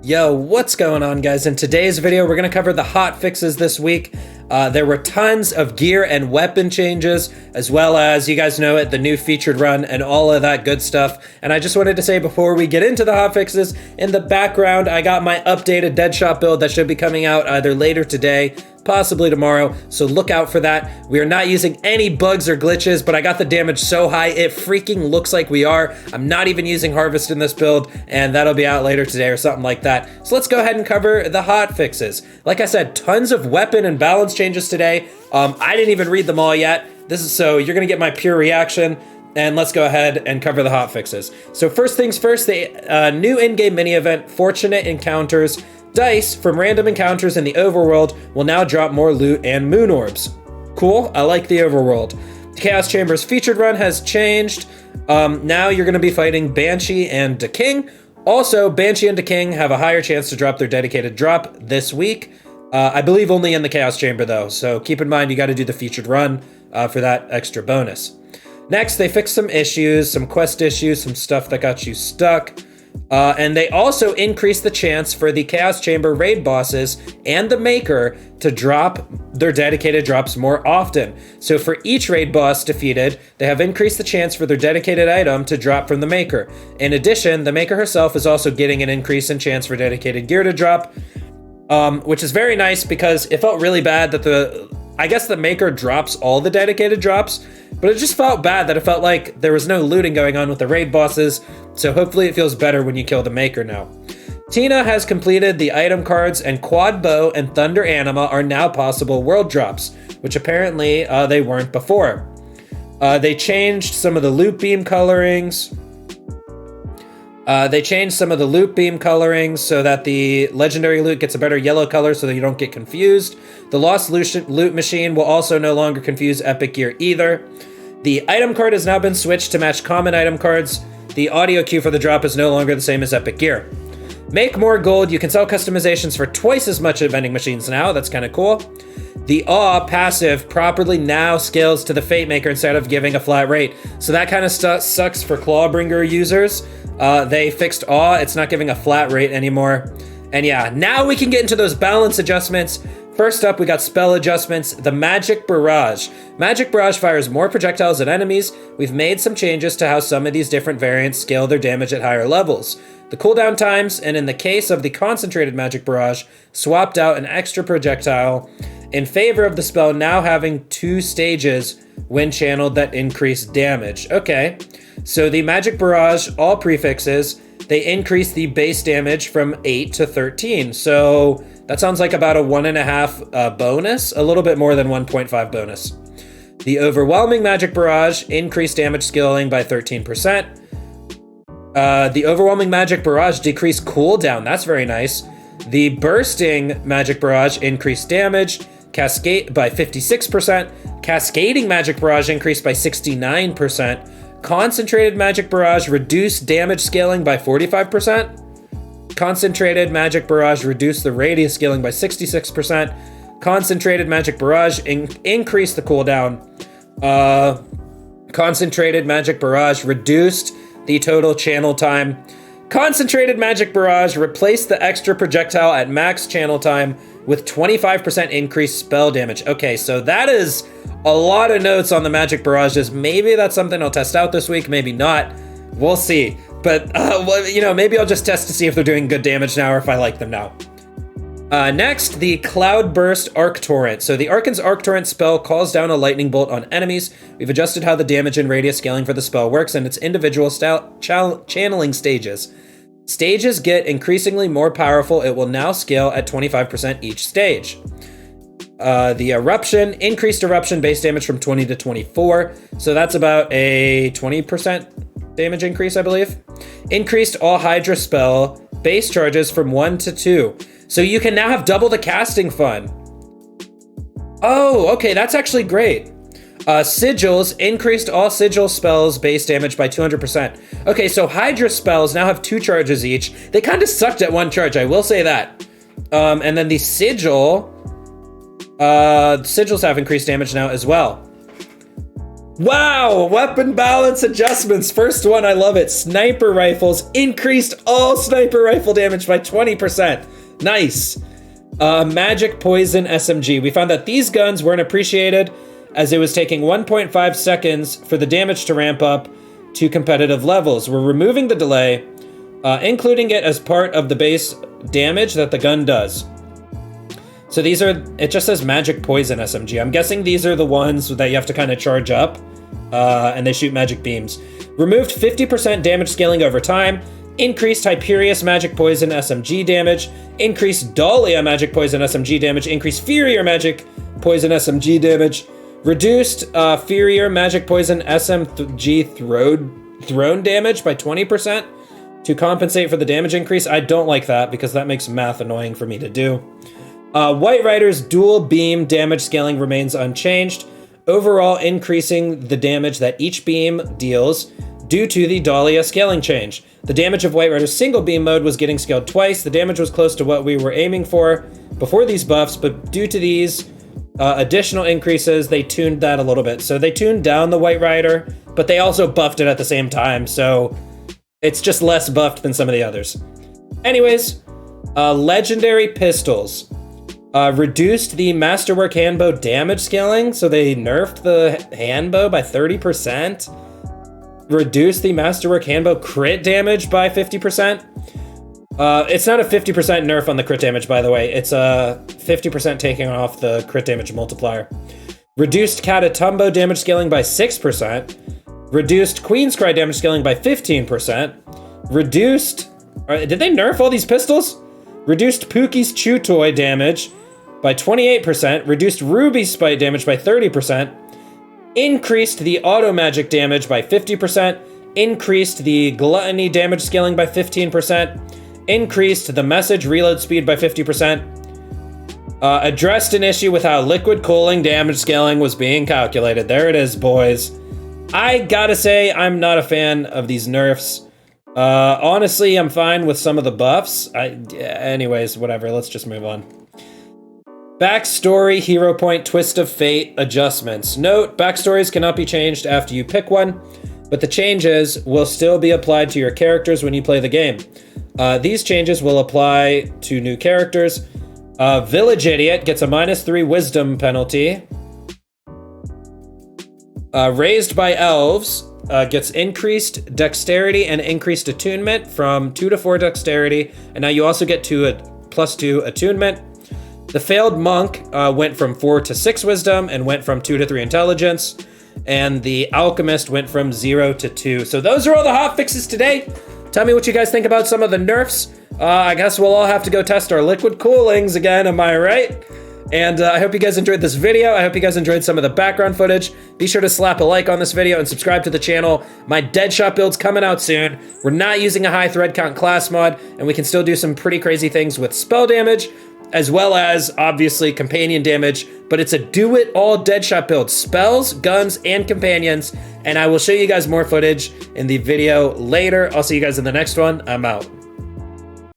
Yo, what's going on, guys? In today's video, we're going to cover the hot fixes this week. There were tons of gear and weapon changes, as well as, you guys know it, the new featured run and all of that good stuff. And I just wanted to say before we get into the hot fixes, in the background, I got my updated Deadshot build that should be coming out either later today, possibly tomorrow, so look out for that. We are not using any bugs or glitches, but I got the damage so high, it freaking looks like we are. I'm not even using Harvest in this build, and that'll be out later today or something like that. So let's go ahead and cover the hot fixes. Like I said, tons of weapon and balance changes today. I didn't even read them all yet. So you're gonna get my pure reaction, and let's go ahead and cover the hot fixes. So first things first, the new in-game mini event, Fortunate Encounters. Dice from random encounters in the overworld will now drop more loot and moon orbs. Cool, I like the overworld. Chaos Chamber's featured run has changed. Now you're gonna be fighting Banshee and Da King. Also, Banshee and Da King have a higher chance to drop their dedicated drop this week. I believe only in the Chaos Chamber though, so keep in mind you gotta do the featured run for that extra bonus. Next, they fixed some issues, some quest issues, some stuff that got you stuck. And they also increased the chance for the Chaos Chamber raid bosses and the Maker to drop their dedicated drops more often. So for each raid boss defeated, they have increased the chance for their dedicated item to drop from the Maker. In addition, the Maker herself is also getting an increase in chance for dedicated gear to drop, which is very nice because it felt really bad that I guess the Maker drops all the dedicated drops, but it just felt bad that it felt like there was no looting going on with the raid bosses, so hopefully it feels better when you kill the Maker now. Tina has completed the item cards, and Quad Bow and Thunder Anima are now possible world drops, which apparently they weren't before. They changed some of the loot beam colorings. So that the legendary loot gets a better yellow color so that you don't get confused. The lost loot machine will also no longer confuse epic gear either. The item card has now been switched to match common item cards. The audio cue for the drop is no longer the same as epic gear. Make more gold. You can sell customizations for twice as much at vending machines now. That's kind of cool. The Awe passive properly now scales to the Fate Maker instead of giving a flat rate. So that kind of sucks for Clawbringer users. They fixed Awe. It's not giving a flat rate anymore. And yeah, now we can get into those balance adjustments. First up, we got spell adjustments. The Magic Barrage. Magic Barrage fires more projectiles at enemies. We've made some changes to how some of these different variants scale their damage at higher levels. The cooldown times, and in the case of the Concentrated Magic Barrage, swapped out an extra projectile in favor of the spell now having 2 stages when channeled that increase damage. Okay, so the Magic Barrage, all prefixes, they increase the base damage from 8 to 13. So that sounds like about a 1.5 bonus, a little bit more than 1.5 bonus. The Overwhelming Magic Barrage increased damage scaling by 13%. The Overwhelming Magic Barrage decreased cooldown. That's very nice. The Bursting Magic Barrage increased damage cascade by 56%. Cascading Magic Barrage increased by 69%. Concentrated Magic Barrage reduced damage scaling by 45%. Concentrated Magic Barrage reduced the radius scaling by 66%. Concentrated Magic Barrage increased the cooldown. Concentrated Magic Barrage reduced the total channel time. Concentrated Magic Barrage replaced the extra projectile at max channel time with 25% increased spell damage. Okay, so that is a lot of notes on the Magic Barrages. Maybe that's something I'll test out this week, maybe not. We'll see. But, maybe I'll just test to see if they're doing good damage now or if I like them now. Next, the Cloudburst Arc Torrent. So the Arcan's Arc Torrent spell calls down a lightning bolt on enemies. We've adjusted how the damage and radius scaling for the spell works and its individual channeling stages. Stages get increasingly more powerful. It will now scale at 25% each stage. The Eruption, increased Eruption base damage from 20 to 24. So that's about a 20% damage increase, I believe. Increased all Hydra spell base charges from 1 to 2. So you can now have double the casting fun. Oh, okay, that's actually great. Sigils, increased all sigil spells base damage by 200%. Okay, so Hydra spells now have 2 charges each. They kind of sucked at 1 charge, I will say that. And then the sigils have increased damage now as well. Wow, weapon balance adjustments. First one, I love it. Sniper rifles increased all sniper rifle damage by 20%. Nice. Magic Poison SMG. We found that these guns weren't appreciated as it was taking 1.5 seconds for the damage to ramp up to competitive levels. We're removing the delay, including it as part of the base damage that the gun does. So these are, it just says Magic Poison SMG. I'm guessing these are the ones that you have to kind of charge up, and they shoot magic beams. Removed 50% damage scaling over time, increased Hyperius Magic Poison SMG damage, increased Dahlia Magic Poison SMG damage, increased Furior Magic Poison SMG damage, reduced Furior Magic Poison SMG thrown damage by 20% to compensate for the damage increase. I don't like that because that makes math annoying for me to do. White Rider's dual beam damage scaling remains unchanged, overall increasing the damage that each beam deals due to the Dahlia scaling change. The damage of White Rider's single beam mode was getting scaled twice. The damage was close to what we were aiming for before these buffs, but due to these additional increases, they tuned that a little bit. So they tuned down the White Rider, but they also buffed it at the same time, so it's just less buffed than some of the others. Anyways, legendary pistols. Reduced the Masterwork Handbow damage scaling, so they nerfed the handbow by 30%. Reduced the Masterwork Handbow crit damage by 50%. It's not a 50% nerf on the crit damage, by the way. It's a 50% taking off the crit damage multiplier. Reduced Catatumbo damage scaling by 6%. Reduced Queen's Cry damage scaling by 15%. Reduced... did they nerf all these pistols? Reduced Pookie's Chew Toy damage by 28%, reduced Ruby's Spite damage by 30%, increased the Auto Magic damage by 50%, increased the Gluttony damage scaling by 15%, increased the Message reload speed by 50%, addressed an issue with how liquid cooling damage scaling was being calculated. There it is, boys. I gotta say, I'm not a fan of these nerfs. Honestly, I'm fine with some of the buffs. Anyways, whatever, let's just move on. Backstory, Hero Point, Twist of Fate, adjustments. Note, backstories cannot be changed after you pick one, but the changes will still be applied to your characters when you play the game. These changes will apply to new characters. Village Idiot gets a -3 wisdom penalty. Raised by Elves gets increased dexterity and increased attunement from 2 to 4 dexterity, and now you also get +2 attunement. The Failed Monk went from 4 to 6 wisdom and went from 2 to 3 intelligence, and the Alchemist went from 0 to 2. So those are all the hot fixes today. Tell me what you guys think about some of the nerfs. I guess we'll all have to go test our liquid coolings again, am I right? And I hope you guys enjoyed this video. I hope you guys enjoyed some of the background footage. Be sure to slap a like on this video and subscribe to the channel. My Deadshot build's coming out soon. We're not using a high thread count class mod, and we can still do some pretty crazy things with spell damage, as well as, obviously, companion damage, but it's a do-it-all Deadshot build. Spells, guns, and companions, and I will show you guys more footage in the video later. I'll see you guys in the next one. I'm out.